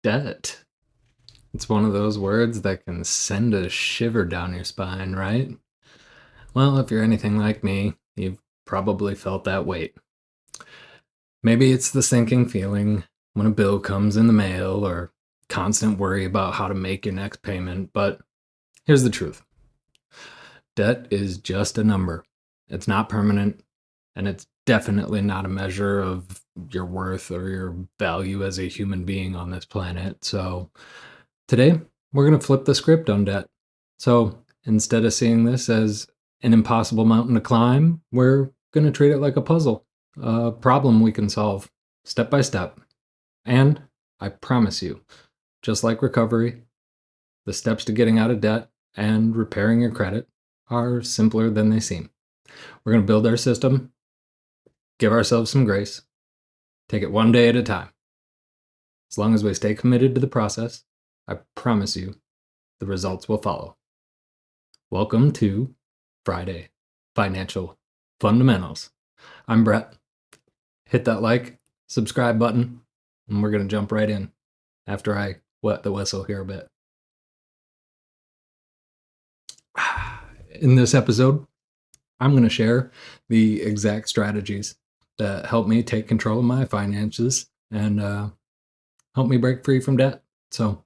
Debt. It's one of those words that can send a shiver down your spine, right? Well, if you're anything like me, you've probably felt that weight. Maybe it's the sinking feeling when a bill comes in the mail or constant worry about how to make your next payment, but here's the truth. Debt is just a number. It's not permanent, and it's definitely not a measure of your worth or your value as a human being on this planet. So, today, we're going to flip the script on debt. So instead of seeing this as an impossible mountain to climb, we're going to treat it like a puzzle, a problem we can solve step by step. And I promise you, just like recovery, the steps to getting out of debt and repairing your credit are simpler than they seem. We're going to build our system, give ourselves some grace, take it one day at a time. As long as we stay committed to the process, I promise you, the results will follow. Welcome to Friday Financial Fundamentals. I'm Brett. Hit that like, subscribe button, and we're going to jump right in after I wet the whistle here a bit. In this episode, I'm going to share the exact strategies that help me take control of my finances and help me break free from debt. So,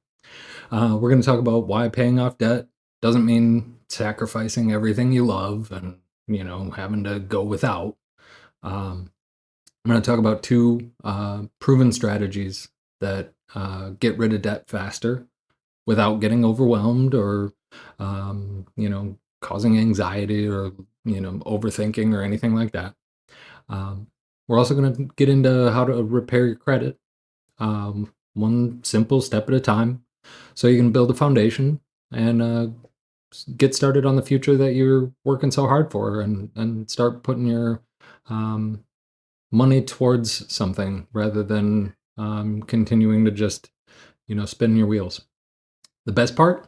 we're going to talk about why paying off debt doesn't mean sacrificing everything you love and, having to go without. I'm going to talk about two proven strategies that get rid of debt faster without getting overwhelmed or, causing anxiety or, overthinking or anything like that. We're also going to get into how to repair your credit, one simple step at a time, so you can build a foundation and get started on the future that you're working so hard for, and start putting your money towards something rather than continuing to just spin your wheels. The best part,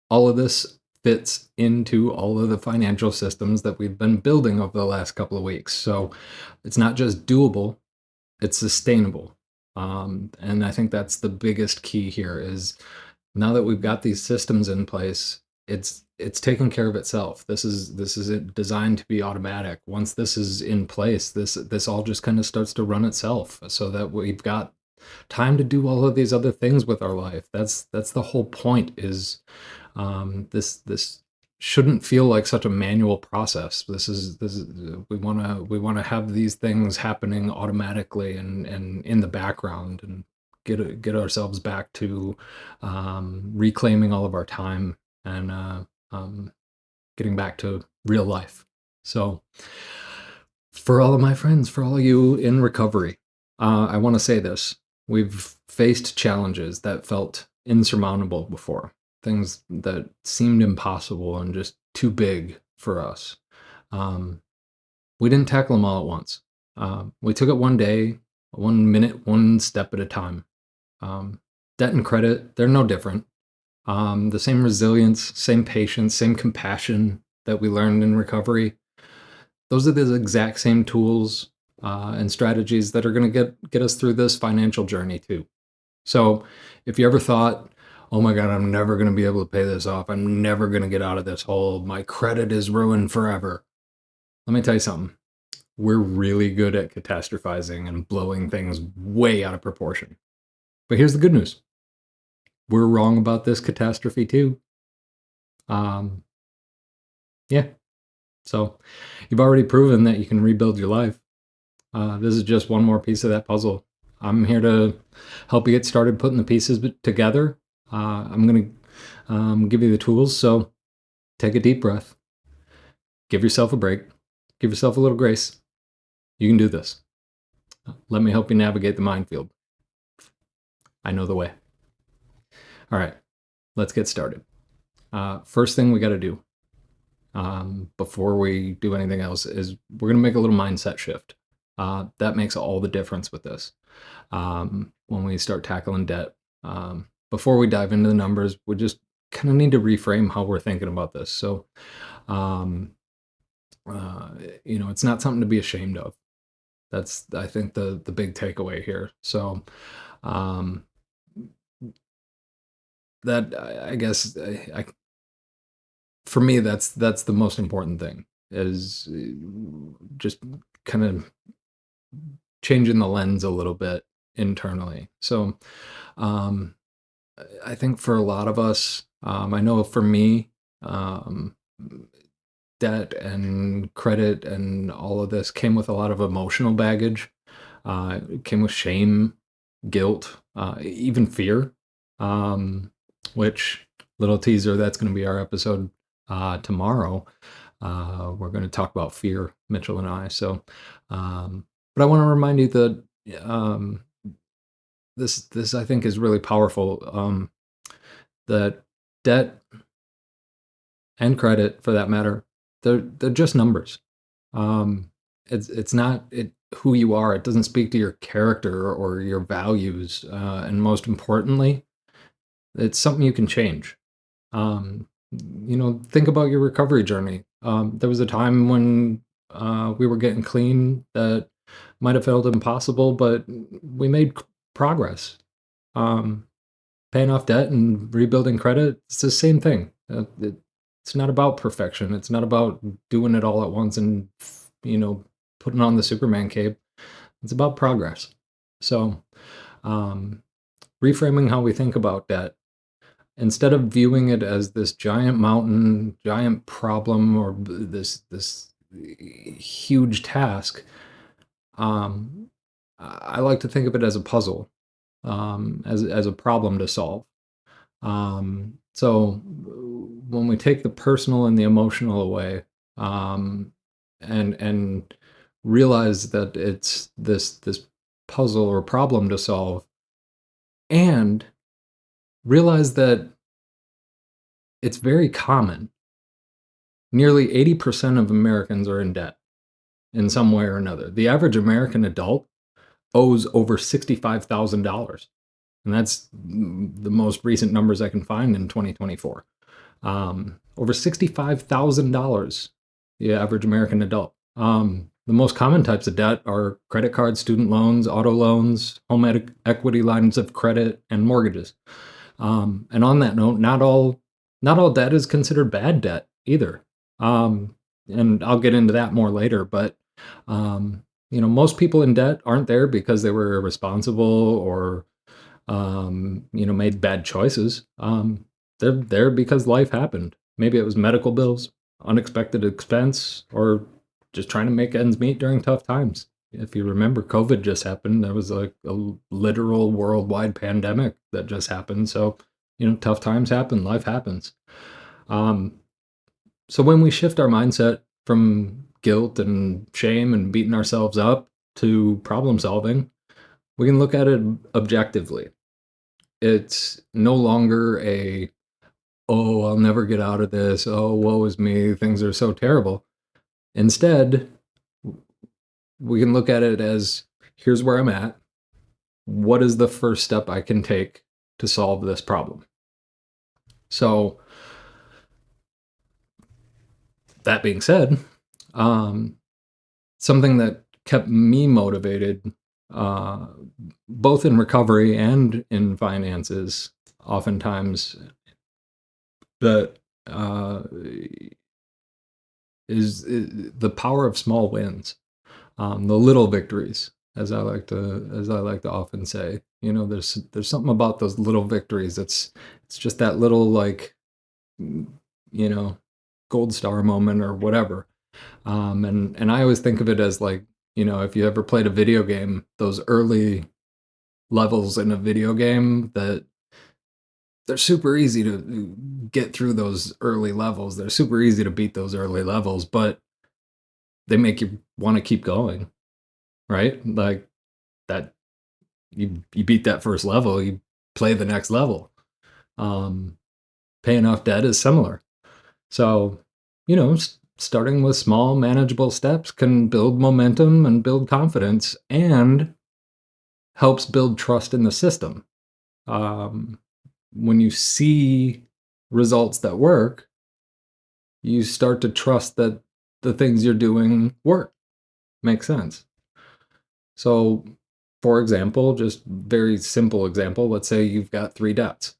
all of this fits into all of the financial systems that we've been building over the last couple of weeks. So it's not just doable, it's sustainable. And I think that's the biggest key here is now that we've got these systems in place, it's taking care of itself. This is designed to be automatic. Once this is in place, this all just kind of starts to run itself, so that we've got time to do all of these other things with our life. That's the whole point. Is this shouldn't feel like such a manual process. This is we want to have these things happening automatically and in the background, and get ourselves back to reclaiming all of our time and getting back to real life. So for all of my friends, for all of you in recovery, I want to say this. We've faced challenges that felt insurmountable before, things that seemed impossible and just too big for us. We didn't tackle them all at once. We took it one day, 1 minute, one step at a time. Debt and credit, they're no different. The same resilience, same patience, same compassion that we learned in recovery. Those are the exact same tools and strategies that are going to get us through this financial journey too. So if you ever thought, oh my God, I'm never going to be able to pay this off, I'm never going to get out of this hole, my credit is ruined forever, let me tell you something. We're really good at catastrophizing and blowing things way out of proportion. But here's the good news. We're wrong about this catastrophe too. Yeah. So you've already proven that you can rebuild your life. This is just one more piece of that puzzle. I'm here to help you get started putting the pieces together. I'm going to give you the tools. So take a deep breath. Give yourself a break. Give yourself a little grace. You can do this. Let me help you navigate the minefield. I know the way. All right, let's get started. First thing we got to do before we do anything else is we're going to make a little mindset shift. That makes all the difference with this. When we start tackling debt, before we dive into the numbers, we just kind of need to reframe how we're thinking about this. So, it's not something to be ashamed of. That's, I think, the big takeaway here. So, that I guess for me that's the most important thing is just kind of changing the lens a little bit internally. So um, I think for a lot of us, I know for me, um, debt and credit and all of this came with a lot of emotional baggage. It came with shame, guilt, even fear. Um, which little teaser, that's going to be our episode tomorrow. We're going to talk about fear, Mitchell and I. So, but I want to remind you that um, this I think is really powerful. That debt and credit, for that matter, they're just numbers. Um, it's not who you are. It doesn't speak to your character or your values. And most importantly, it's something you can change. Um, think about your recovery journey. There was a time when we were getting clean that might have felt impossible, but we made progress. Um, Paying off debt and rebuilding credit, it's the same thing. It's not about perfection. It's not about doing it all at once and you know putting on the Superman cape. It's about progress. So, um, reframing how we think about debt, instead of viewing it as this giant mountain, giant problem, or this huge task, um, I like to think of it as a puzzle, as a problem to solve. So when we take the personal and the emotional away, and realize that it's this puzzle or problem to solve, and realize that it's very common. Nearly 80% of Americans are in debt in some way or another. The average American adult owes over $65,000. And that's the most recent numbers I can find in 2024. Over $65,000, the average American adult. The most common types of debt are credit cards, student loans, auto loans, home equity lines of credit, and mortgages. And on that note, not all debt is considered bad debt either. And I'll get into that more later. But most people in debt aren't there because they were irresponsible or made bad choices. They're there because life happened. Maybe it was medical bills, unexpected expense, or just trying to make ends meet during tough times. If you remember, COVID just happened. There was like a literal worldwide pandemic that just happened. So, tough times happen, life happens. Um, so when we shift our mindset from guilt and shame and beating ourselves up to problem solving, we can look at it objectively. It's no longer oh, I'll never get out of this. Oh, woe is me. Things are so terrible. Instead, we can look at it as here's where I'm at. What is the first step I can take to solve this problem? So, that being said, um, something that kept me motivated, uh, both in recovery and in finances, oftentimes, that is the power of small wins, the little victories, as I like to often say. There's something about those little victories. It's just that little like you know gold star moment or whatever. And I always think of it as like if you ever played a video game, those early levels in a video game that they're super easy to get through those early levels. They're super easy to beat those early levels, but they make you want to keep going, right? Like that you beat that first level, you play the next level. Um, Paying off debt is similar. So, starting with small, manageable steps can build momentum and build confidence and helps build trust in the system. Um, when you see results that work, you start to trust that the things you're doing work. Makes sense. So, for example, just very simple example, let's say you've got three debts.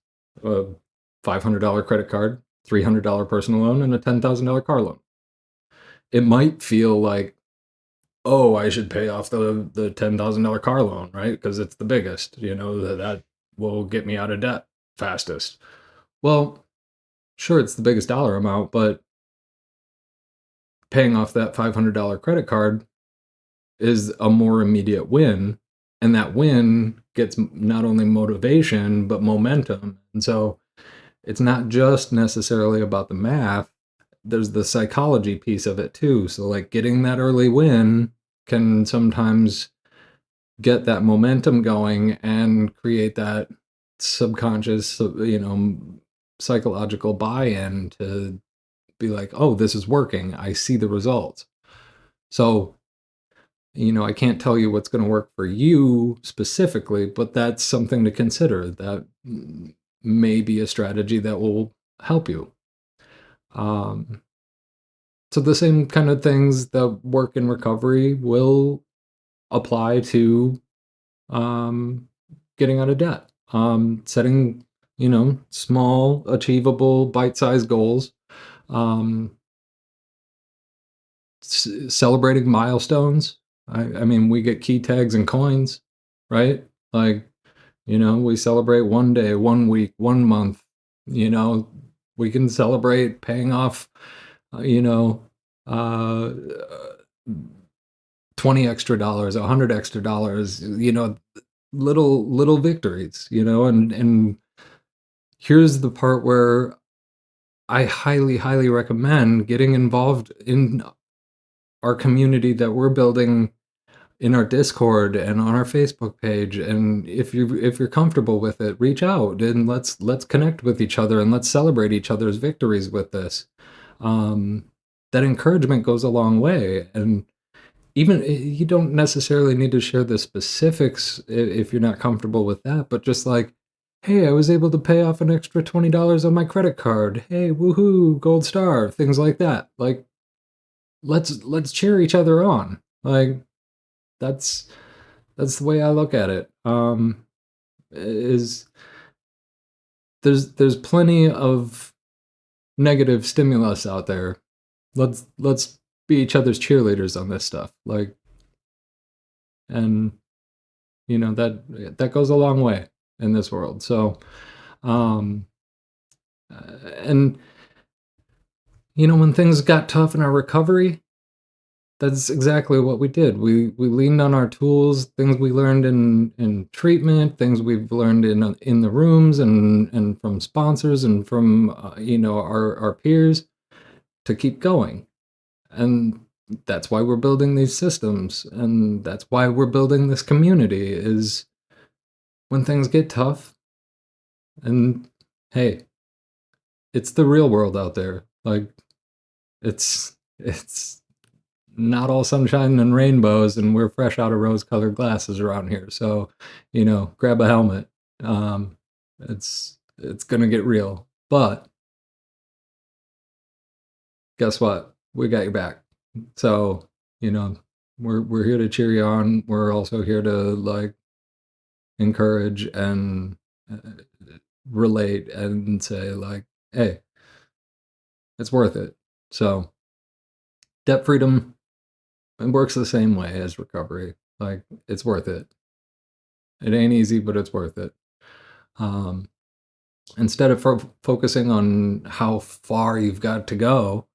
$500 credit card, $300 personal loan, and a $10,000 car loan. It might feel like, oh, I should pay off the $10,000 car loan, right? Because it's the biggest, that will get me out of debt fastest. Well, sure, it's the biggest dollar amount, but paying off that $500 credit card is a more immediate win. And that win gets not only motivation, but momentum. And so it's not just necessarily about the math, there's the psychology piece of it too. So, like, getting that early win can sometimes get that momentum going and create that subconscious, psychological buy-in to be like, oh, this is working. I see the results. So, I can't tell you what's going to work for you specifically, but that's something to consider. That may be a strategy that will help you. So the same kind of things that work in recovery will apply to getting out of debt. Setting, small, achievable, bite-sized goals. Um, Celebrating milestones. I mean, we get key tags and coins, right? Like, we celebrate 1 day, 1 week, 1 month. We can celebrate paying off, uh, 20 extra dollars, 100 extra dollars, little victories, and here's the part where I highly, highly recommend getting involved in our community that we're building in our Discord and on our Facebook page. And if you're comfortable with it, reach out and let's connect with each other and let's celebrate each other's victories with this. That encouragement goes a long way. And even you don't necessarily need to share the specifics if you're not comfortable with that, but just like, hey, I was able to pay off an extra $20 on my credit card. Hey, woohoo, gold star, things like that. Like, let's cheer each other on. Like, that's the way I look at it. Is there's plenty of negative stimulus out there. Let's be each other's cheerleaders on this stuff. Like, and that goes a long way in this world. So, um, and when things got tough in our recovery, that's exactly what we did. We leaned on our tools, things we learned in treatment, things we've learned in the rooms and from sponsors and from our peers to keep going. And that's why we're building these systems, and that's why we're building this community, is when things get tough, and hey, it's the real world out there. Like, it's not all sunshine and rainbows, and we're fresh out of rose-colored glasses around here. So, grab a helmet. It's gonna get real. But guess what? We got your back. So, we're here to cheer you on. We're also here to, like, encourage and relate and say, like, hey, it's worth it. So, debt freedom, it works the same way as recovery. Like, it's worth it. It ain't easy, but it's worth it. Instead of focusing on how far you've got to go,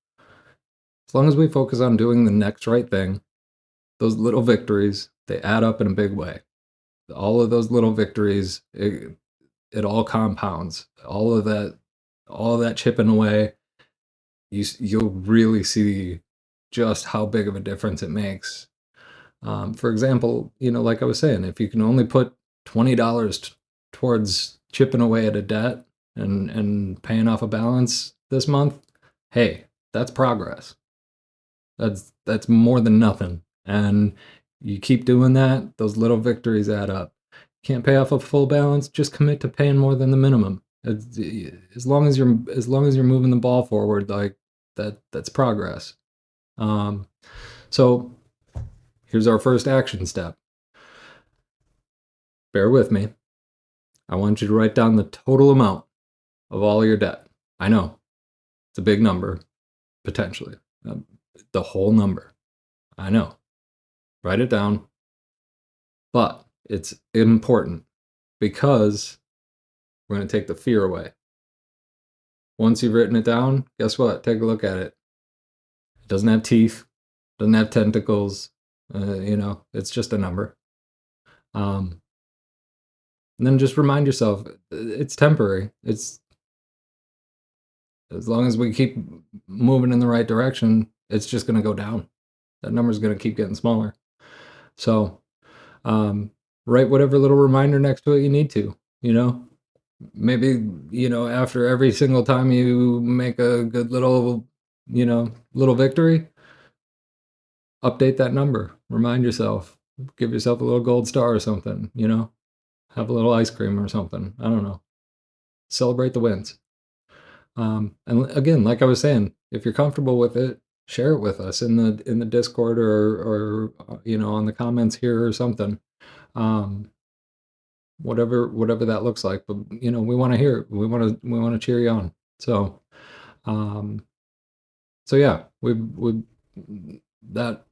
as long as we focus on doing the next right thing, those little victories, they add up in a big way. All of those little victories, it all compounds. All of that chipping away, you'll really see just how big of a difference it makes. For example, like I was saying, if you can only put $20 towards chipping away at a debt and paying off a balance this month, hey, that's progress. That's more than nothing. And you keep doing that, those little victories add up. Can't pay off a full balance, just commit to paying more than the minimum. As long as you're moving the ball forward, like that's progress. So here's our first action step. Bear with me. I want you to write down the total amount of all your debt. I know it's a big number, potentially. The whole number. I know. Write it down. But it's important because we're going to take the fear away. Once you've written it down, guess what? Take a look at it. It doesn't have teeth, doesn't have tentacles. It's just a number. And then just remind yourself it's temporary. It's as long as we keep moving in the right direction, it's just going to go down. That number's going to keep getting smaller. So, write whatever little reminder next to it you need to, maybe, after every single time you make a good little, little victory, update that number, remind yourself, give yourself a little gold star or something, have a little ice cream or something. I don't know. Celebrate the wins. And again, like I was saying, if you're comfortable with it, share it with us in the Discord or on the comments here or something. Whatever that looks like, but we want to hear it. We want to cheer you on. So, yeah, we that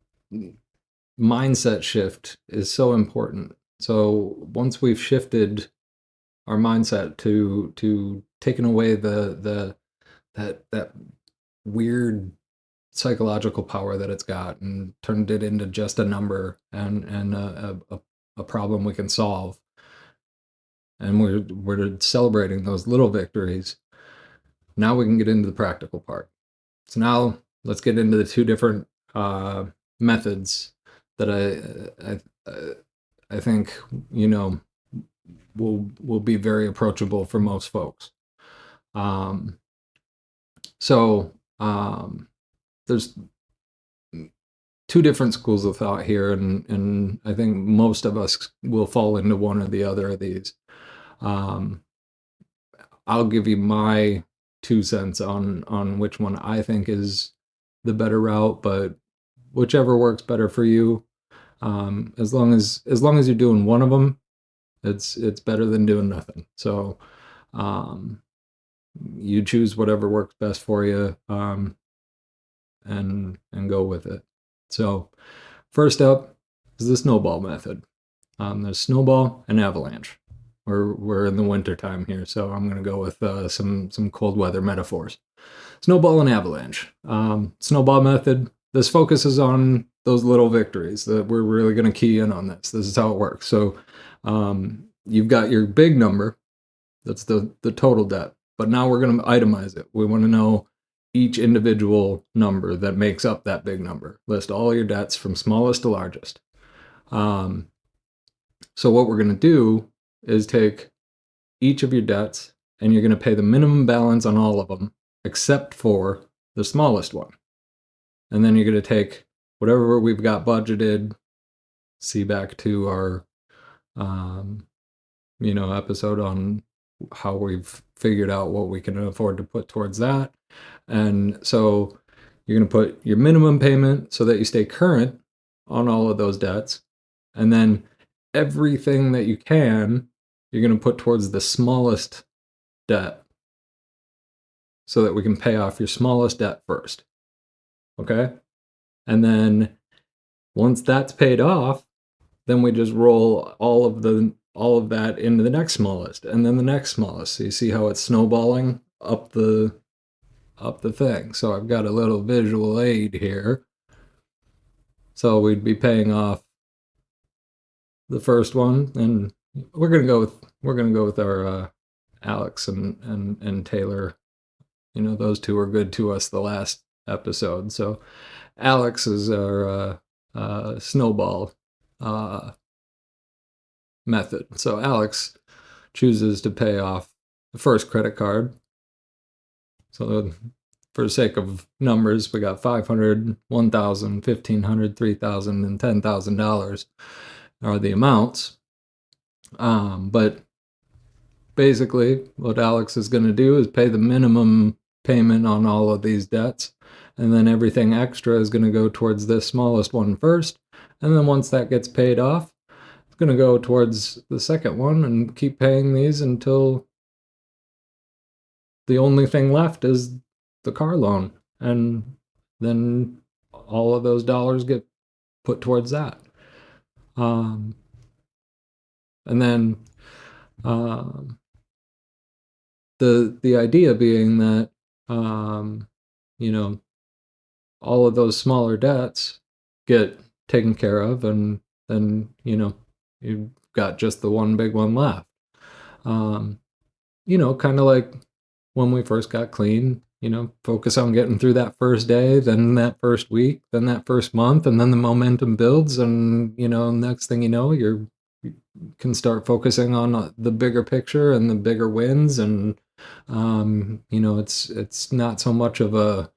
mindset shift is so important. So once we've shifted our mindset to taking away that weird psychological power that it's got and turned it into just a number and a problem we can solve, and we're celebrating those little victories, now we can get into the practical part. So now let's get into the two different methods that I think will be very approachable for most folks. There's two different schools of thought here, and I think most of us will fall into one or the other of these. I'll give you my 2 cents on which one I think is the better route, but whichever works better for you. As long as you're doing one of them, it's better than doing nothing. So you choose whatever works best for you, and go with it. So first up is the snowball method. There's snowball and avalanche. We're in the winter time here, so I'm going to go with some cold weather metaphors. Snowball and avalanche. Snowball method. This focuses on those little victories that we're really going to key in on this. This is how it works. So you've got your big number. That's the total debt. But now we're going to itemize it. We want to know each individual number that makes up that big number. List all your debts from smallest to largest. So what we're going to do is take each of your debts, and you're going to pay the minimum balance on all of them, except for the smallest one. And then you're going to take whatever we've got budgeted, see back to our, episode on how we've figured out what we can afford to put towards that. And so you're going to put your minimum payment so that you stay current on all of those debts. And then everything that you can, you're going to put towards the smallest debt so that we can pay off your smallest debt first. Okay? And then once that's paid off, then we just roll all of that into the next smallest, and then the next smallest. So you see how it's snowballing up the thing. So I've got a little visual aid here. So we'd be paying off the first one, and we're gonna go with our Alex and Taylor. Those two were good to us the last episode. So Alex is our snowball method. So Alex chooses to pay off the first credit card. So for the sake of numbers, we got $500, $1,000, $1,500, $3,000, and $10,000 are the amounts. But basically, what Alex is going to do is pay the minimum payment on all of these debts, and then everything extra is going to go towards the smallest one first, and then once that gets paid off, it's going to go towards the second one and keep paying these until the only thing left is the car loan, and then all of those dollars get put towards that. Um, and then um, the idea being that um, you know all of those smaller debts get taken care of, and then you've got just the one big one left. Um, kind of like when we first got clean, focus on getting through that first day, then that first week, then that first month, and then the momentum builds. And, next thing you know, you can start focusing on the bigger picture and the bigger wins. And, it's not so much of a,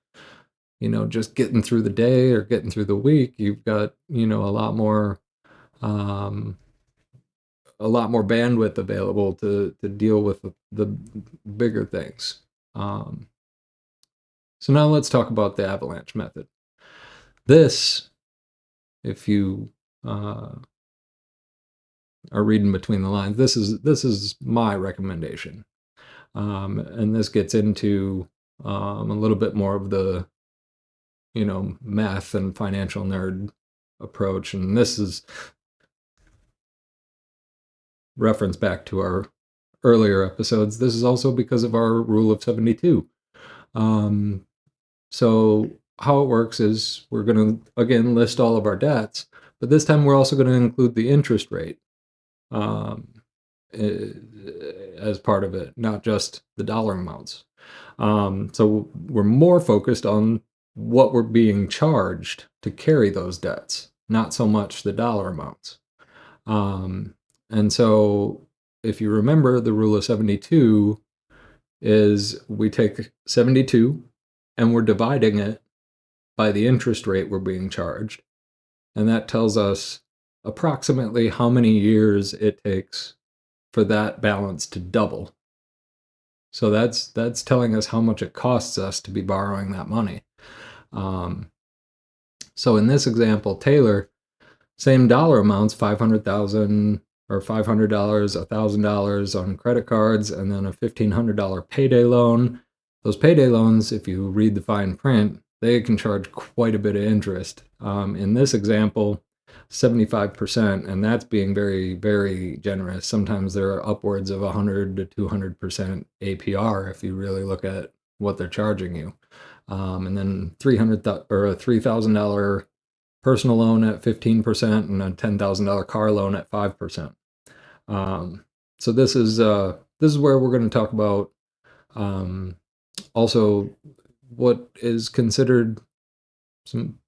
just getting through the day or getting through the week. You've got, um, a lot more bandwidth available to deal with the bigger things. So now let's talk about the avalanche method. This, if you are reading between the lines, this is my recommendation, and this gets into a little bit more of the math and financial nerd approach, and this is reference back to our earlier episodes. This is also because of our rule of 72. So how it works is we're going to, again, list all of our debts, but this time we're also going to include the interest rate um, as part of it, not just the dollar amounts. So we're more focused on what we're being charged to carry those debts, not so much the dollar amounts. And so if you remember, the rule of 72 is we take 72 and we're dividing it by the interest rate we're being charged. And that tells us approximately how many years it takes for that balance to double. So that's telling us how much it costs us to be borrowing that money. So in this example, Taylor, same dollar amounts, 500,000 or $500, $1,000 on credit cards, and then a $1,500 payday loan. Those payday loans, if you read the fine print, they can charge quite a bit of interest. In this example, 75%, and that's being very, very generous. Sometimes there are upwards of 100 to 200% APR if you really look at what they're charging you. And then a $3,000 personal loan at 15% and a $10,000 car loan at 5%. So this is where we're going to talk about also what is considered some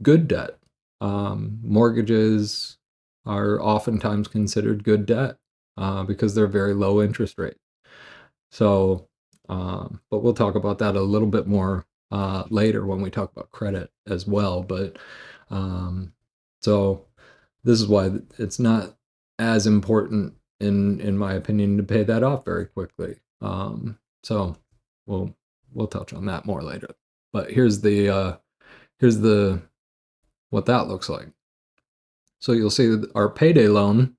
good debt. Mortgages are oftentimes considered good debt because they're very low interest rate. So, but we'll talk about that a little bit more later when we talk about credit as well. But so this is why it's not as important, in my opinion, to pay that off very quickly. So we'll touch on that more later. But here's the what that looks like. So you'll see that our payday loan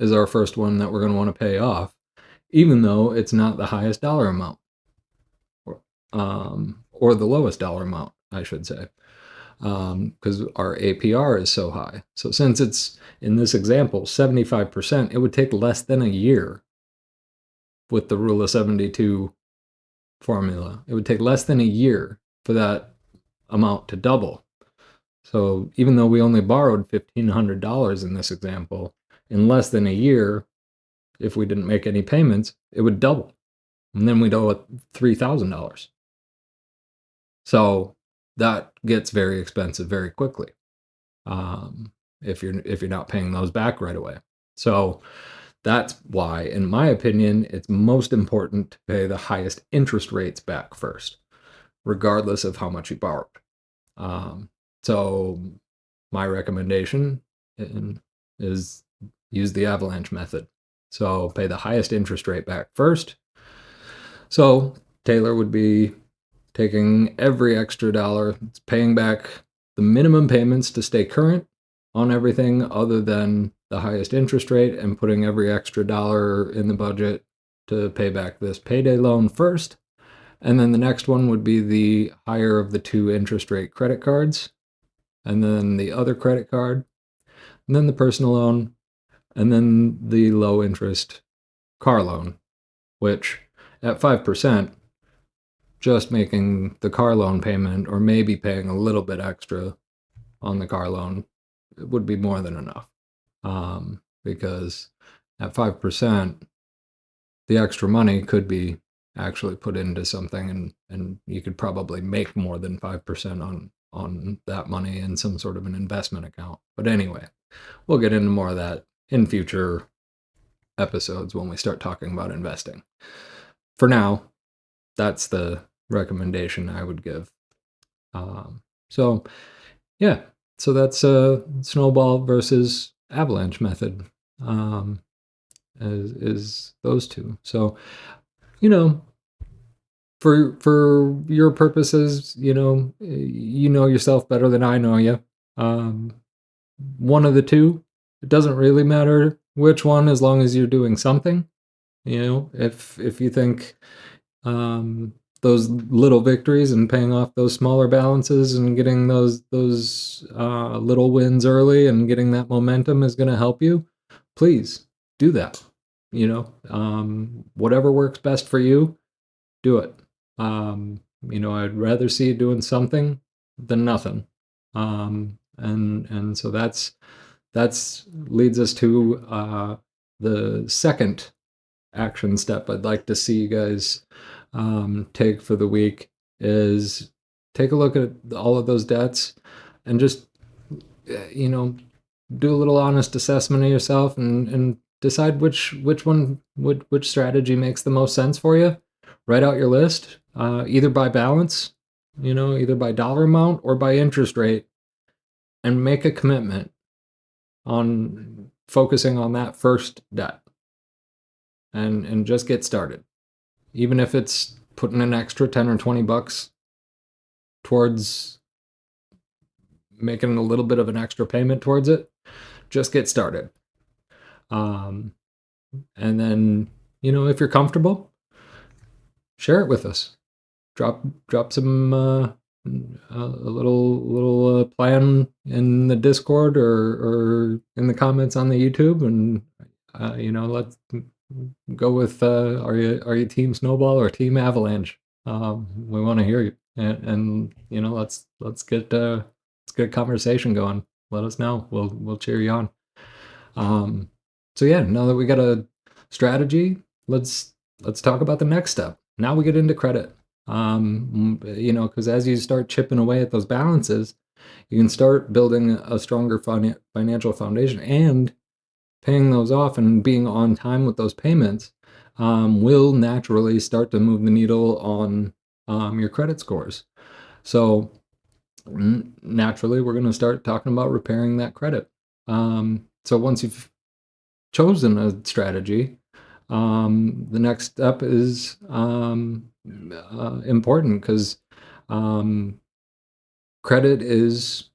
is our first one that we're going to want to pay off, even though it's not the highest dollar amount, or the lowest dollar amount, I should say, because our APR is so high. So since it's, in this example, 75%, it would take less than a year with the rule of 72 formula. It would take less than a year for that amount to double. So even though we only borrowed $1,500 in this example, in less than a year, if we didn't make any payments, it would double. And then we'd owe $3,000. So that gets very expensive very quickly if you're not paying those back right away. So that's why, in my opinion, it's most important to pay the highest interest rates back first, regardless of how much you borrowed. So my recommendation is use the avalanche method. So pay the highest interest rate back first. So Taylor would be taking every extra dollar, paying back the minimum payments to stay current on everything other than the highest interest rate, and putting every extra dollar in the budget to pay back this payday loan first, And then the next one would be the higher of the two interest rate credit cards, and then the other credit card, and then the personal loan, and then the low interest car loan, which at 5%, just making the car loan payment or maybe paying a little bit extra on the car loan would be more than enough. Because at 5%, the extra money could be actually put into something, and you could probably make more than 5% on that money in some sort of an investment account. But anyway, we'll get into more of that in future episodes when we start talking about investing. For now, that's the recommendation I would give. So yeah, so that's a snowball versus avalanche method. Um, is those two. So for your purposes, you know yourself better than I know you. Um, one of the two. It doesn't really matter which one, as long as you're doing something. If you think those little victories and paying off those smaller balances and getting those little wins early and getting that momentum is going to help you, please do that. Whatever works best for you, do it. I'd rather see you doing something than nothing. And so that's leads us to the second action step I'd like to see you guys take for the week is take a look at all of those debts and just do a little honest assessment of yourself and decide which strategy makes the most sense for you. Write out your list, either by balance, either by dollar amount or by interest rate, and make a commitment on focusing on that first debt, and just get started. Even if it's putting an extra 10 or 20 bucks towards making a little bit of an extra payment towards it, just get started. And then, if you're comfortable, share it with us. Drop some a little plan in the Discord or in the comments on the YouTube, and let's go with are you Team Snowball or Team Avalanche? We want to hear you, and let's get a conversation going. Let us know. We'll cheer you on. So yeah, now that we got a strategy, let's talk about the next step. Now we get into credit. Because as you start chipping away at those balances, you can start building a stronger financial foundation, and paying those off and being on time with those payments will naturally start to move the needle on your credit scores. So naturally, we're going to start talking about repairing that credit. So once you've chosen a strategy, the next step is important, because credit is,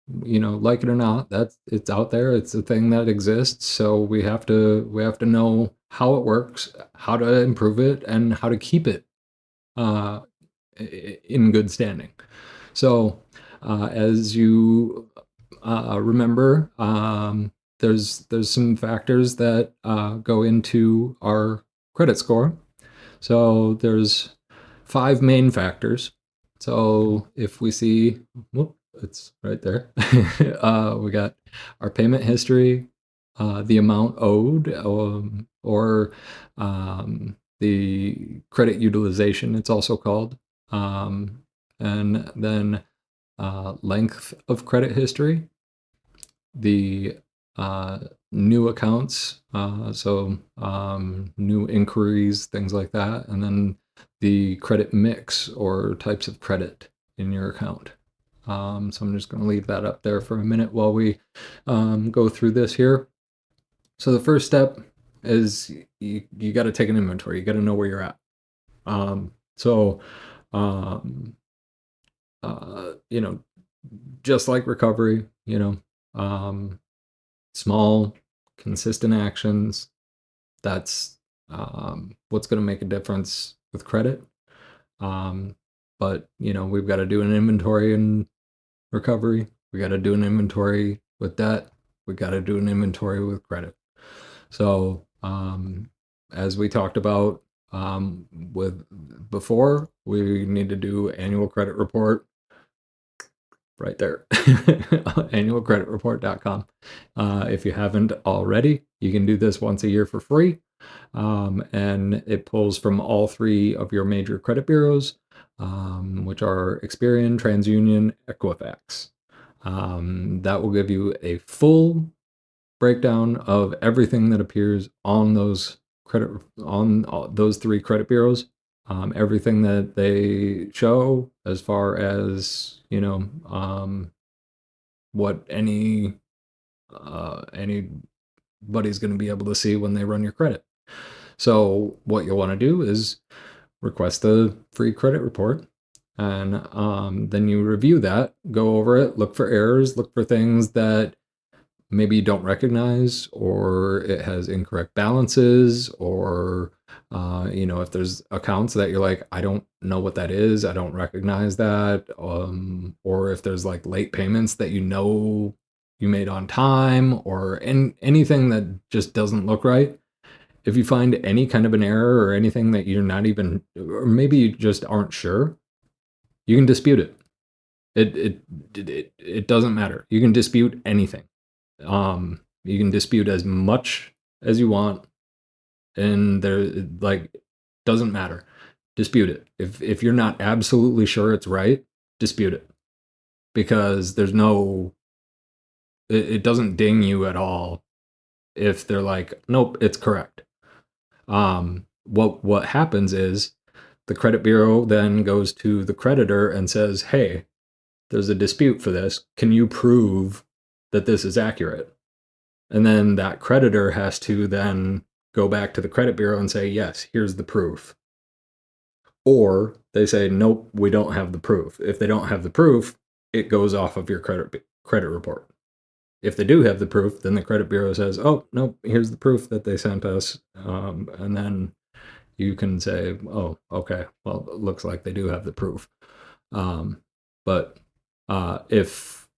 like it or not, it's out there. It's a thing that exists. So we have to know how it works, how to improve it, and how to keep it in good standing. So as you remember, there's some factors that go into our credit score. So there's 5 main factors. So if we see, it's right there. We got our payment history, the amount owed, or the credit utilization, it's also called, and then length of credit history, the new accounts, so new inquiries, things like that, and then the credit mix or types of credit in your account. So I'm just going to leave that up there for a minute while we go through this here. So the first step is you got to take an inventory. You got to know where you're at. Just like recovery, small, consistent actions. That's what's going to make a difference with credit. But we've got to do an inventory and recovery. We got to do an inventory with debt. We got to do an inventory with credit. So, as we talked about with before, we need to do annual credit report right there. Annualcreditreport.com. If you haven't already, you can do this once a year for free. And it pulls from all three of your major credit bureaus, which are Experian, TransUnion, Equifax. That will give you a full breakdown of everything that appears on those those three credit bureaus, everything that they show as far as what anybody's going to be able to see when they run your credit. So what you'll want to do is request the free credit report, and then you review that, go over it, look for errors, look for things that maybe you don't recognize, or it has incorrect balances, or if there's accounts that you're like, I don't know what that is, I don't recognize that, or if there's like late payments that you made on time, or anything that just doesn't look right. If you find any kind of an error or anything that you're not even, or maybe you just aren't sure, you can dispute it. It doesn't matter. You can dispute anything. You can dispute as much as you want, and doesn't matter. Dispute it. If you're not absolutely sure it's right, dispute it, because it doesn't ding you at all if they're like, nope, it's correct. What happens is the credit bureau then goes to the creditor and says, hey, there's a dispute for this. Can you prove that this is accurate? And then that creditor has to then go back to the credit bureau and say, yes, here's the proof. Or they say, nope, we don't have the proof. If they don't have the proof, it goes off of your credit report. If they do have the proof, then the credit bureau says, oh, no, here's the proof that they sent us. And then you can say, oh, okay, well, it looks like they do have the proof. But if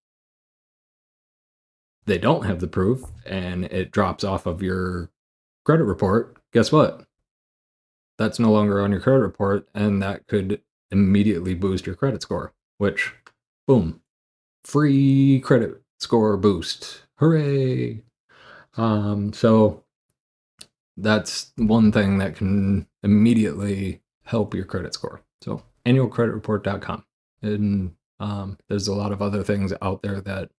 they don't have the proof and it drops off of your credit report, guess what? That's no longer on your credit report, and that could immediately boost your credit score, which, boom, free credit score boost. Hooray! So that's one thing that can immediately help your credit score. So annualcreditreport.com. And there's a lot of other things out there that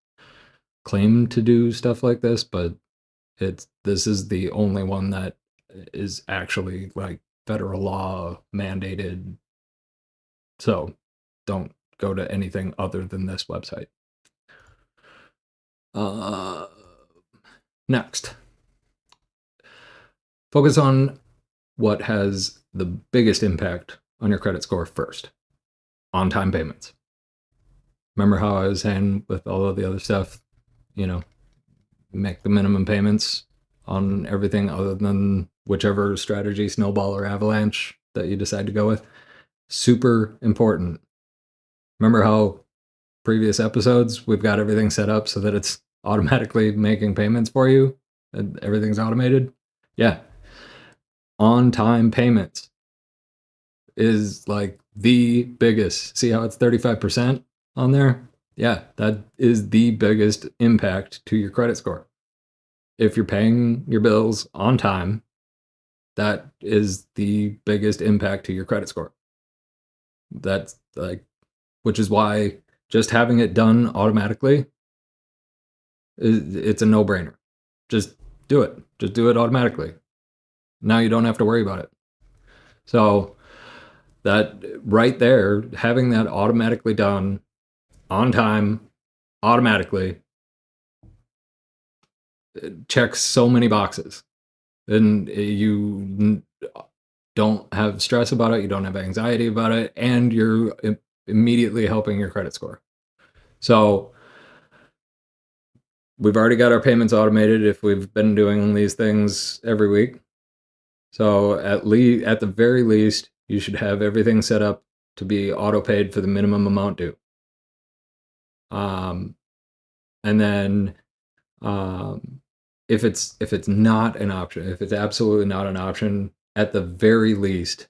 claim to do stuff like this, but this is the only one that is actually like federal law mandated. So don't go to anything other than this website. Next, focus on what has the biggest impact on your credit score first. On-time payments. Remember how I was saying with all of the other stuff, make the minimum payments on everything other than whichever strategy, snowball or avalanche, that you decide to go with. Super important. Remember how previous episodes, we've got everything set up so that it's automatically making payments for you and everything's automated? Yeah. On-time payments is like the biggest. See how it's 35% on there? Yeah, that is the biggest impact to your credit score. If you're paying your bills on time, that is the biggest impact to your credit score. That's which is why just having it done automatically, it's a no-brainer. Just do it. Just do it automatically. Now you don't have to worry about it. So that right there, having that automatically done on time, automatically, checks so many boxes. And you don't have stress about it, you don't have anxiety about it, and you're immediately helping your credit score. So we've already got our payments automated if we've been doing these things every week. So at the very least, you should have everything set up to be auto paid for the minimum amount due. And then if it's not an option, if it's absolutely not an option, at the very least,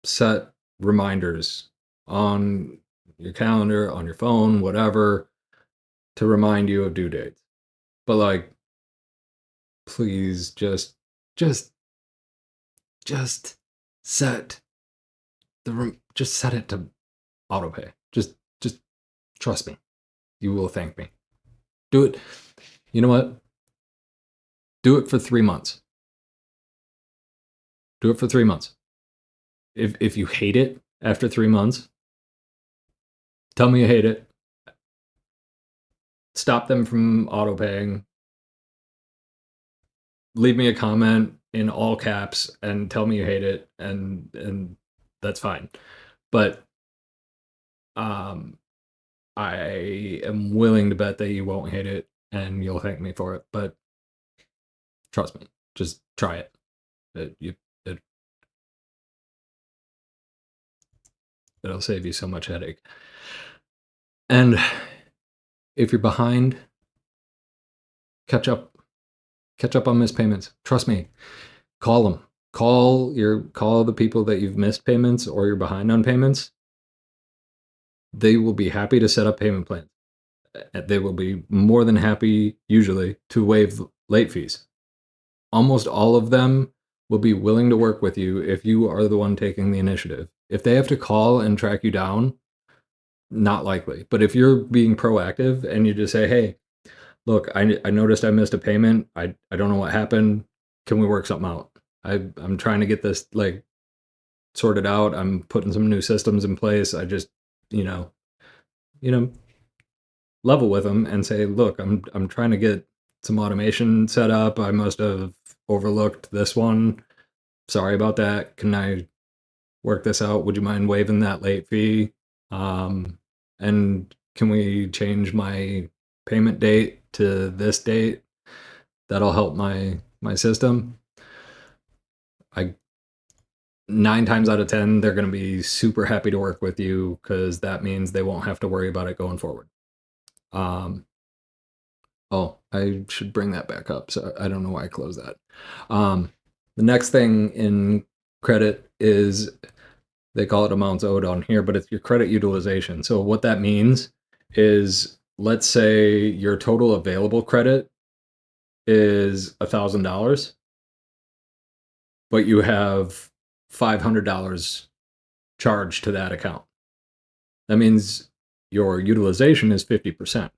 set reminders on your calendar, on your phone, whatever, to remind you of due dates. But like, please just set just set it to auto pay. Just trust me. You will thank me. Do it. You know what? Do it for 3 months. Do it for 3 months. If you hate it after 3 months, tell me you hate it. Stop them from auto paying. Leave me a comment in all caps and tell me you hate it, and that's fine. But I am willing to bet that you won't hate it and you'll thank me for it. But trust me, just try it. It'll save you so much headache. And if you're behind, catch up on missed payments. Trust me. Call them. Call the people that you've missed payments or you're behind on payments. They will be happy to set up payment plans. They will be more than happy, usually, to waive late fees. Almost all of them will be willing to work with you if you are the one taking the initiative. If they have to call and track you down, not likely. But if you're being proactive and you just say, hey, look, I noticed I missed a payment. I don't know what happened. Can we work something out? I'm trying to get this like sorted out. I'm putting some new systems in place. I just, you know, level with them and say, look, I'm trying to get some automation set up. I must have overlooked this one. Sorry about that. Can I work this out? Would you mind waiving that late fee? And can we change my payment date to this date? That'll help my system. 9 times out of 10, they're going to be super happy to work with you because that means they won't have to worry about it going forward. Oh, I should bring that back up. So I don't know why I closed that. The next thing in credit is, they call it amounts owed on here, but it's your credit utilization. So what that means is, let's say your total available credit is $1,000, but you have $500 charged to that account. That means your utilization is 50%.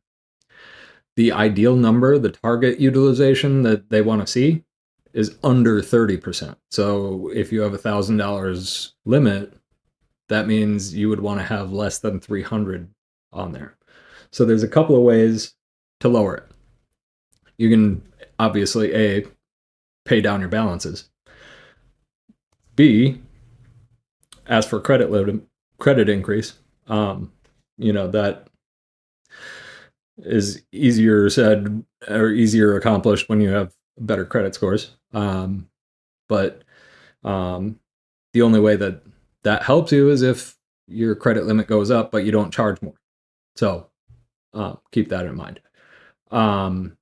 The ideal number, the target utilization that they want to see, is under 30%. So if you have $1,000 limit, that means you would want to have less than 300 on there. So there's a couple of ways to lower it. You can obviously A, pay down your balances. B, ask for credit increase. That is easier said or easier accomplished when you have better credit scores. But the only way that helps you is if your credit limit goes up, but you don't charge more. So keep that in mind. The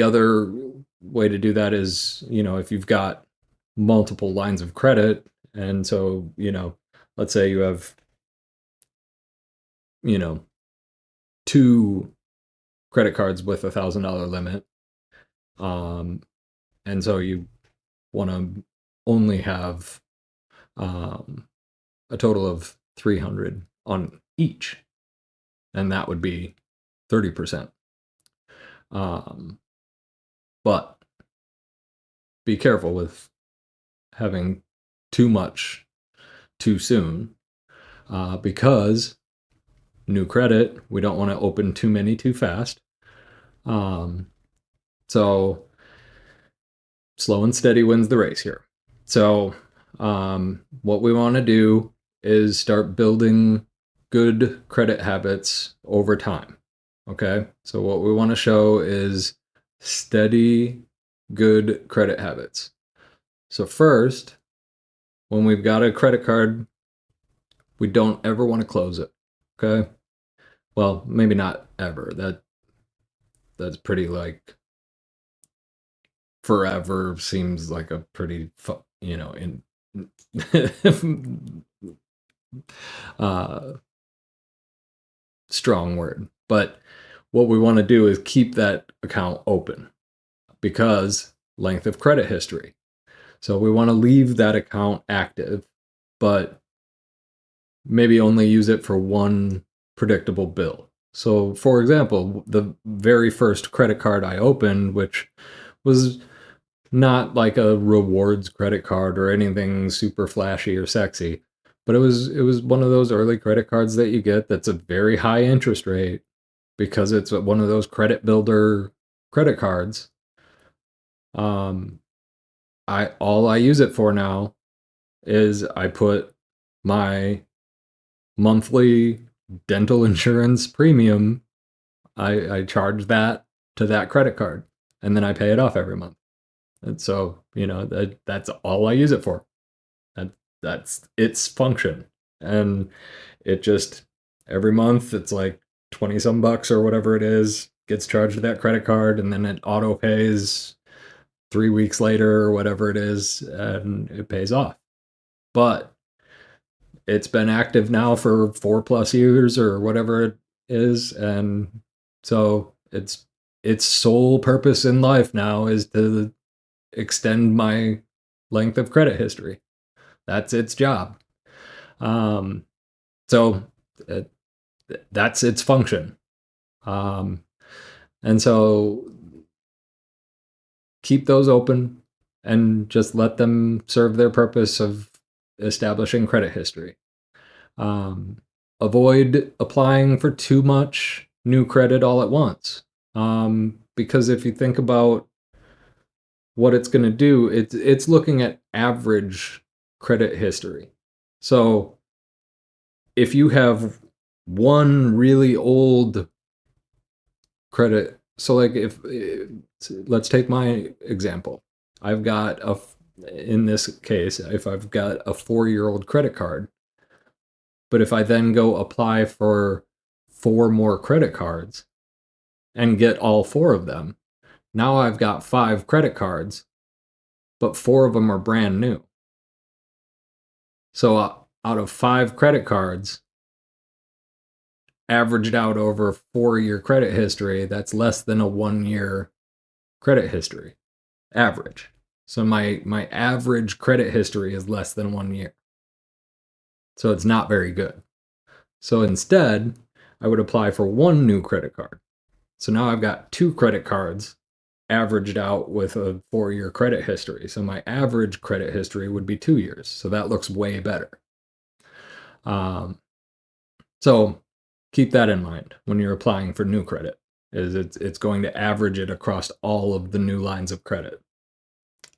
other way to do that is, if you've got multiple lines of credit, and so, let's say you have, 2 credit cards with $1,000 limit. And so you want to only have a total of 300 on each, and that would be 30%. But be careful with having too much too soon, because new credit, we don't want to open too many too fast. So slow and steady wins the race here. So what we want to do is start building good credit habits over time. Okay, so what we want to show is steady, good credit habits. So first, when we've got a credit card we don't ever want to close it. Okay. Well, maybe not ever. That's pretty like forever seems like a pretty in uh strong word. But what we want to do is keep that account open because length of credit history. So we want to leave that account active, but maybe only use it for one predictable bill. So, for example, the very first credit card I opened, which was not like a rewards credit card or anything super flashy or sexy, but it was one of those early credit cards that you get that's a very high interest rate because it's one of those credit builder credit cards. Um, I all I use it for now is I put my monthly dental insurance premium. I charge that to that credit card, and then I pay it off every month. And so that's all I use it for. That that's its function, and it just every month it's like 20 some bucks or whatever it is gets charged to that credit card, and then it auto pays 3 weeks later or whatever it is, and it pays off. But it's been active now for 4+ years or whatever it is, and so its sole purpose in life now is to extend my length of credit history. That's its job. Um, so it, that's its function. Um, and so keep those open and just let them serve their purpose of establishing credit history. Um, Avoid applying for too much new credit all at once. Because if you think about what it's going to do, it's looking at average credit history. So if you have one really old credit, so like if let's take my example. I've got in this case, if I've got a 4-year-old credit card, but if I then go apply for 4 more credit cards and get all 4 of them, now I've got 5 credit cards, but 4 of them are brand new. So out of 5 credit cards, averaged out over 4-year credit history, that's less than a 1-year credit history average. So my average credit history is less than 1 year. So it's not very good. So instead, I would apply for 1 new credit card. So now I've got 2 credit cards averaged out with a 4-year credit history. So my average credit history would be 2 years. So that looks way better. So keep that in mind when you're applying for new credit. Is it's going to average it across all of the new lines of credit.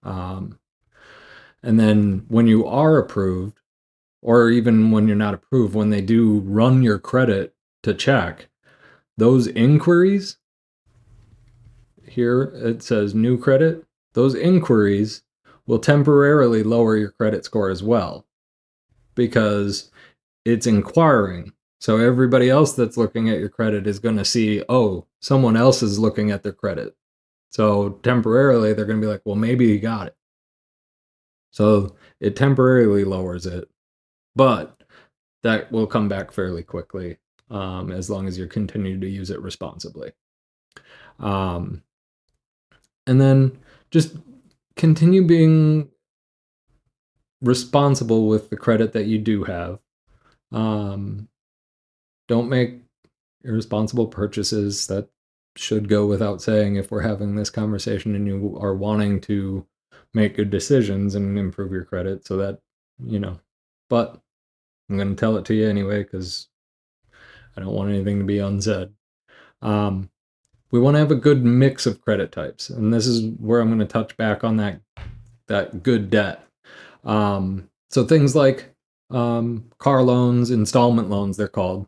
And then when you are approved, or even when you're not approved, when they do run your credit to check, those inquiries, here it says new credit, those inquiries will temporarily lower your credit score as well because it's inquiring. So everybody else that's looking at your credit is going to see, oh, someone else is looking at their credit. So temporarily they're going to be like, well, maybe he got it. So it temporarily lowers it, but that will come back fairly quickly as long as you continue to use it responsibly. And then just continue being responsible with the credit that you do have. Don't make irresponsible purchases. That should go without saying if we're having this conversation and you are wanting to make good decisions and improve your credit so that, but I'm going to tell it to you anyway because I don't want anything to be unsaid. We want to have a good mix of credit types, and this is where I'm going to touch back on that good debt. So things like car loans, installment loans, they're called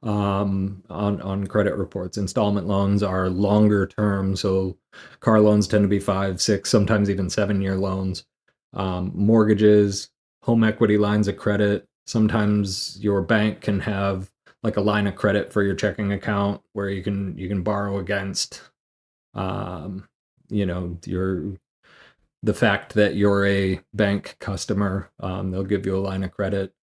on credit reports. Installment loans are longer term, so car loans tend to be 5, 6, sometimes even 7-year loans. Mortgages, home equity lines of credit, Sometimes your bank can have like a line of credit for your checking account where you can borrow against um, your the fact that you're a bank customer. They'll give you a line of credit.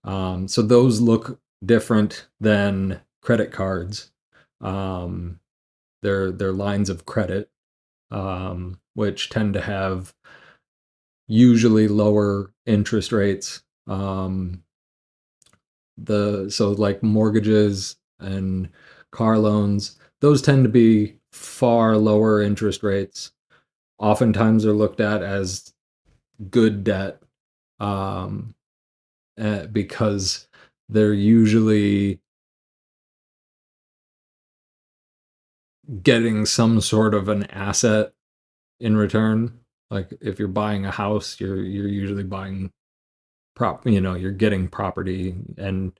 So those look different than credit cards. Um, they're lines of credit, which tend to have usually lower interest rates. So like mortgages and car loans, those tend to be far lower interest rates. Oftentimes, they're looked at as good debt, um, because they're usually getting some sort of an asset in return. Like if you're buying a house, you're usually buying you're getting property, and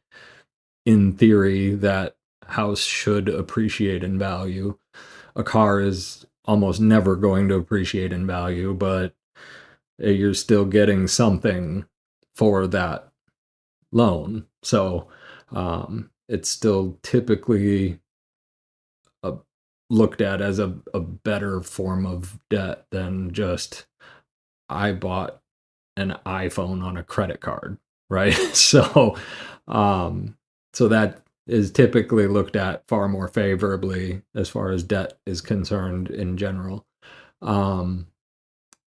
in theory that house should appreciate in value. A car is almost never going to appreciate in value, but you're still getting something for that loan. So it's still typically a, looked at as a better form of debt than just I bought an iPhone on a credit card, right? Um, so that is typically looked at far more favorably as far as debt is concerned in general. Um,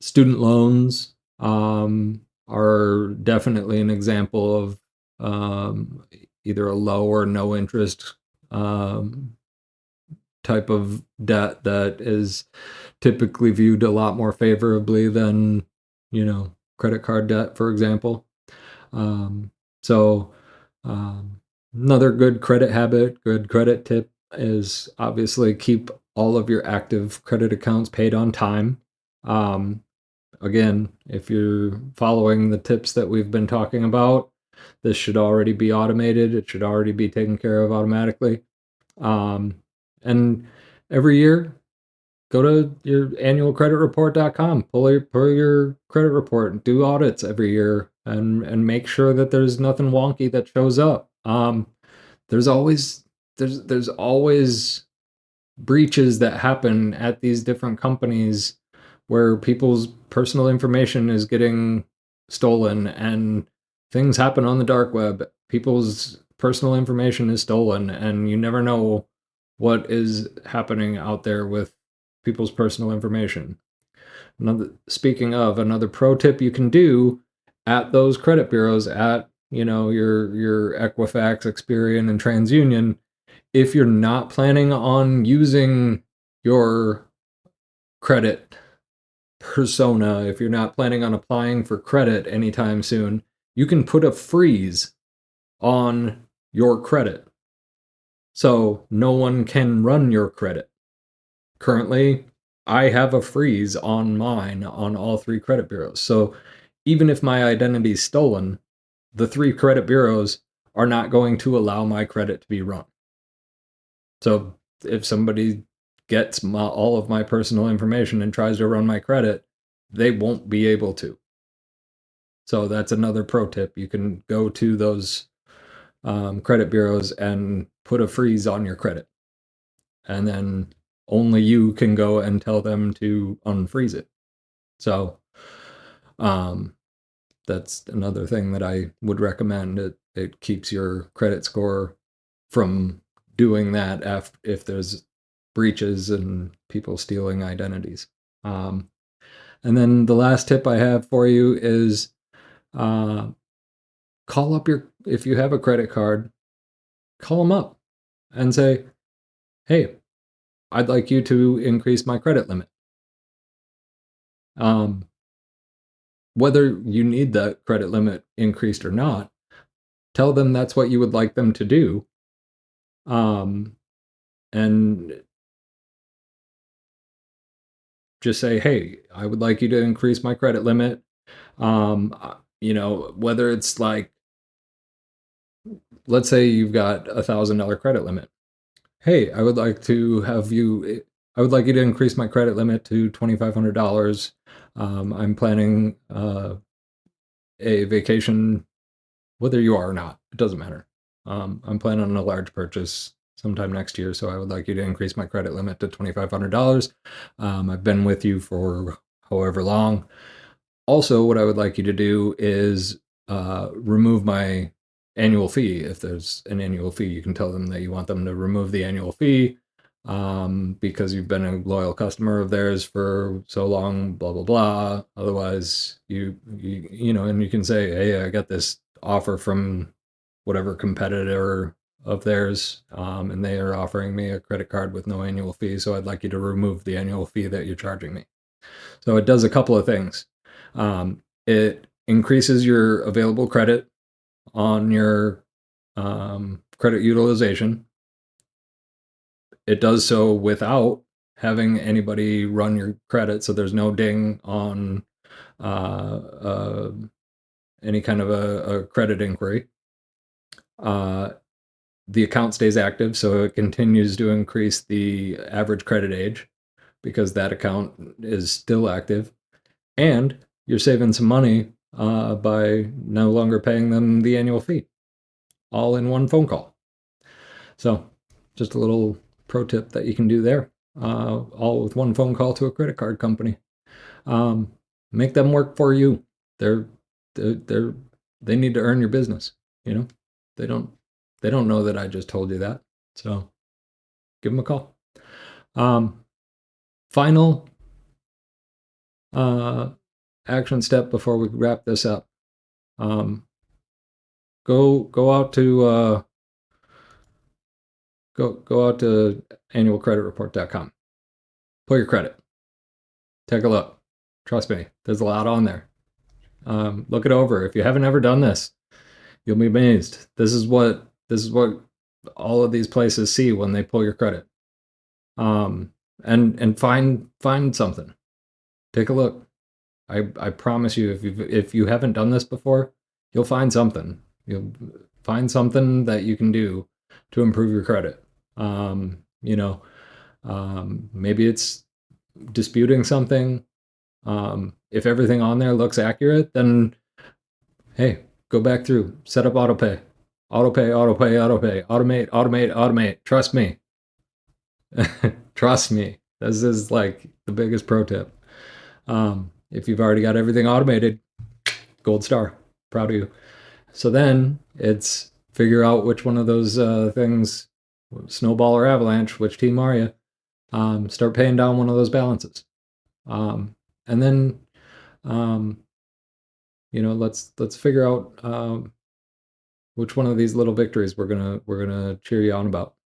Student loans are definitely an example of either a low or no interest um, type of debt that is typically viewed a lot more favorably than, credit card debt, for example. Um, so, another good credit habit, good credit tip is obviously keep all of your active credit accounts paid on time. Um, Again, if you're following the tips that we've been talking about, this should already be automated. It should already be taken care of automatically. Um, and every year, go to your annualcreditreport.com, pull your credit report, do audits every year, and make sure that there's nothing wonky that shows up. There's always there's always breaches that happen at these different companies where people's personal information is getting stolen, and things happen on the dark web. People's personal information is stolen, and you never know what is happening out there with people's personal information. Speaking of, another pro tip you can do at those credit bureaus, at your Equifax, Experian, and TransUnion, if you're not planning on using your credit persona, if you're not planning on applying for credit anytime soon, you can put a freeze on your credit so no one can run your credit. Currently, I have a freeze on mine on all three credit bureaus. So even if my identity is stolen, the three credit bureaus are not going to allow my credit to be run. So if somebody gets all of my personal information and tries to run my credit, they won't be able to. So that's another pro tip. You can go to those credit bureaus and put a freeze on your credit. And then only you can go and tell them to unfreeze it. So um, that's another thing that I would recommend. It keeps your credit score from doing that if there's breaches and people stealing identities. Um, and then the last tip I have for you is uh, call up if you have a credit card, call them up and say, hey, I'd like you to increase my credit limit. Um, whether you need that credit limit increased or not, tell them that's what you would like them to do. And just say, hey, I would like you to increase my credit limit. Whether it's like, let's say you've got $1,000 credit limit. Hey, I would like you to increase my credit limit to $2,500. I'm planning a vacation whether you are or not, it doesn't matter. I'm planning on a large purchase sometime next year, so I would like you to increase my credit limit to $2,500. I've been with you for however long. Also, what I would like you to do is remove my annual fee. If there's an annual fee, you can tell them that you want them to remove the annual fee because you've been a loyal customer of theirs for so long, blah, blah, blah. Otherwise, you know, and you can say, hey, I got this offer from whatever competitor of theirs, and they are offering me a credit card with no annual fee. So I'd like you to remove the annual fee that you're charging me. So it does a couple of things. It increases your available credit on your credit utilization. It does so without having anybody run your credit, so there's no ding on uh, uh, any kind of a credit inquiry. The account stays active, so it continues to increase the average credit age because that account is still active. And you're saving some money by no longer paying them the annual fee, all in one phone call. So, just a little pro tip that you can do there, all with one phone call to a credit card company. Um, make them work for you. They're, they're they need to earn your business. You know, they don't they don't know that I just told you that. So, give them a call. Um, final uh, action step before we wrap this up. Um, go out to go out to annualcreditreport.com. Pull your credit. Take a look. Trust me, there's a lot on there. Look it over. If you haven't ever done this, you'll be amazed. This is what all of these places see when they pull your credit. And find something. Take a look. I promise you, if you haven't done this before, you'll find something. You'll find something that you can do to improve your credit. You know, maybe it's disputing something. If everything on there looks accurate, then hey, go back through, set up autopay, automate. Trust me, trust me. This is like the biggest pro tip. If you've already got everything automated, gold star, proud of you. So then it's figure out which one of those things, snowball or avalanche, which team are you? Start paying down one of those balances, and then um, let's figure out which one of these little victories we're gonna cheer you on about.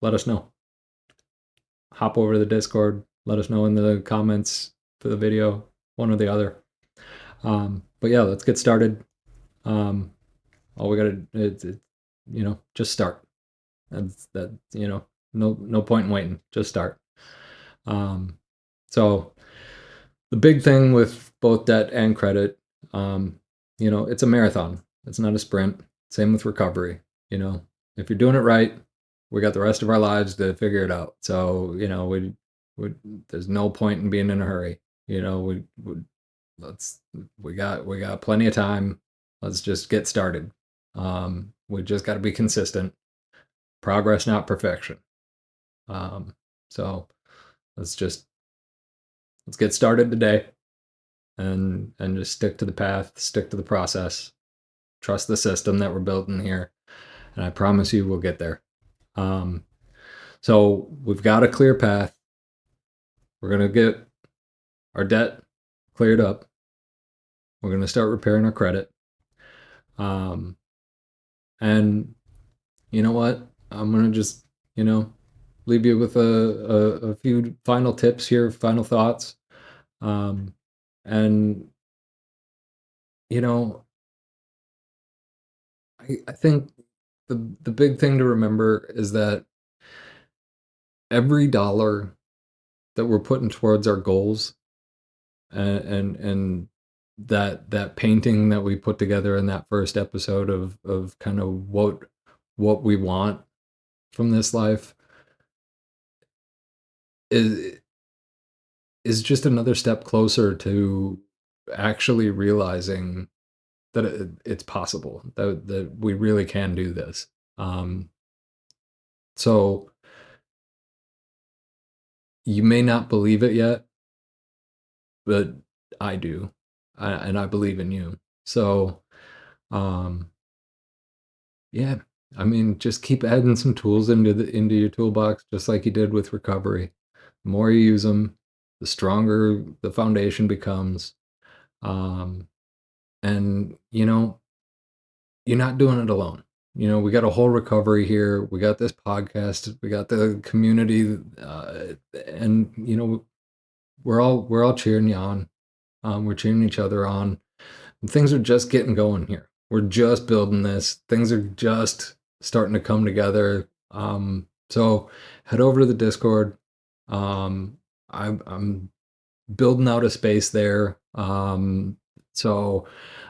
Let us know. Hop over to the Discord. Let us know in the comments for the video, one or the other. But yeah, let's get started. All we gotta just start. That's that. No point in waiting. Just start. So the big thing with both debt and credit, it's a marathon. It's not a sprint. Same with recovery. If you're doing it right, we got the rest of our lives to figure it out. So we there's no point in being in a hurry. We got plenty of time. Let's just get started. We just got to be consistent. Progress, not perfection. So let's get started today, and just stick to the path, stick to the process, trust the system that we're building here, and I promise you we'll get there. So we've got a clear path. We're gonna get our debt cleared up. We're gonna start repairing our credit. And you know what? I'm gonna just leave you with a few final tips here, final thoughts. And you know, I think the big thing to remember is that every dollar that we're putting towards our goals, and that painting that we put together in that first episode of kind of what we want from this life is is just another step closer to actually realizing that it's possible, that we really can do this. So you may not believe it yet, but I do, and I believe in you. So, um, yeah, I mean, just keep adding some tools into your toolbox, just like you did with recovery. The more you use them, the stronger the foundation becomes. Um, and you're not doing it alone. We got a whole recovery here. We got this podcast. We got the community, and we're all cheering you on. We're cheering each other on. And things are just getting going here. We're just building this. Things are just starting to come together. So head over to the Discord. I'm building out a space there. So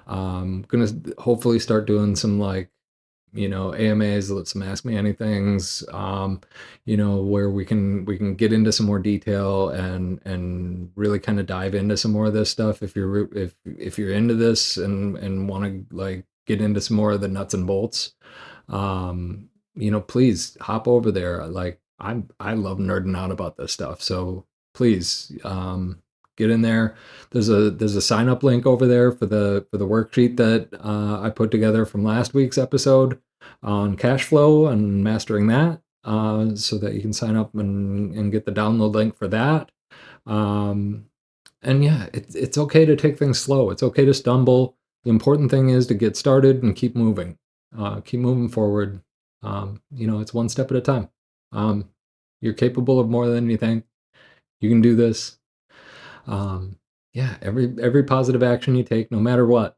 gonna hopefully start doing some like AMAs, some Ask Me Anythings, where we can get into some more detail and really kind of dive into some more of this stuff. If you're into this and want to like get into some more of the nuts and bolts, please hop over there. Like I love nerding out about this stuff. So please get in there. There's a sign up link over there for the worksheet that I put together from last week's episode on cash flow and mastering that, so that you can sign up and get the download link for that. Um, and yeah, it's okay to take things slow. It's okay to stumble. The important thing is to get started and keep moving forward. It's one step at a time. You're capable of more than you think. You can do this. Yeah, every positive action you take, no matter what,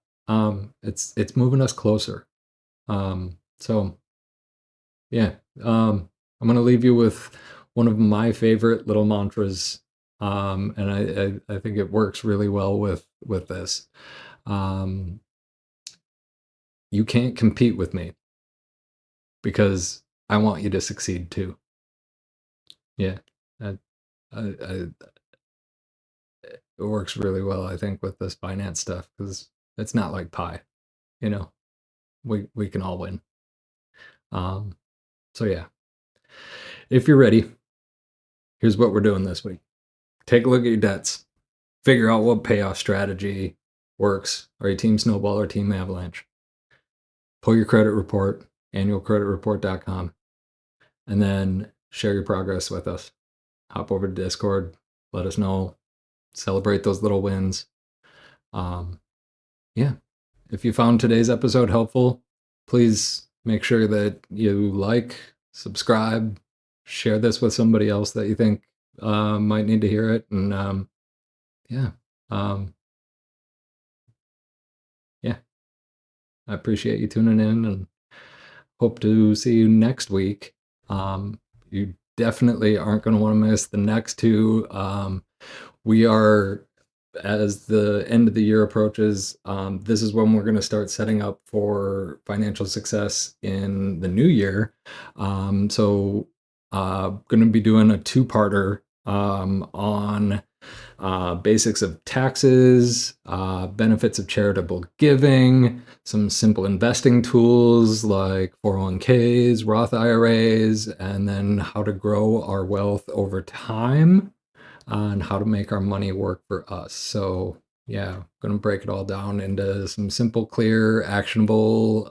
it's moving us closer. So yeah, I'm gonna leave you with one of my favorite little mantras, and I think it works really well with this. Um, you can't compete with me because I want you to succeed too. Yeah, I, I, it works really well, I think, with this finance stuff because it's not like pie. You know, we can all win. Um, so yeah, if you're ready, here's what we're doing this week. Take a look at your debts. Figure out what payoff strategy works. Are you team snowball or team avalanche? Pull your credit report, annualcreditreport.com, and then share your progress with us. Hop over to Discord. Let us know. Celebrate those little wins. Um, yeah. If you found today's episode helpful, please make sure that you like, subscribe, share this with somebody else that you think might need to hear it. And yeah, um, yeah, I appreciate you tuning in and hope to see you next week. You definitely aren't going to want to miss the next two. We are, as the end of the year approaches, this is when we're going to start setting up for financial success in the new year. So, going to be doing a two-parter on basics of taxes, benefits of charitable giving, some simple investing tools like 401ks, Roth IRAs, and then how to grow our wealth over time and how to make our money work for us. So, yeah, going to break it all down into some simple, clear, actionable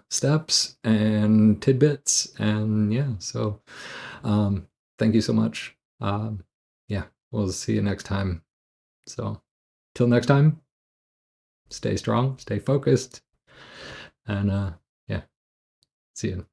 steps and tidbits. And yeah, so thank you so much. Yeah, we'll see you next time. So, till next time, stay strong, stay focused, and yeah, see you.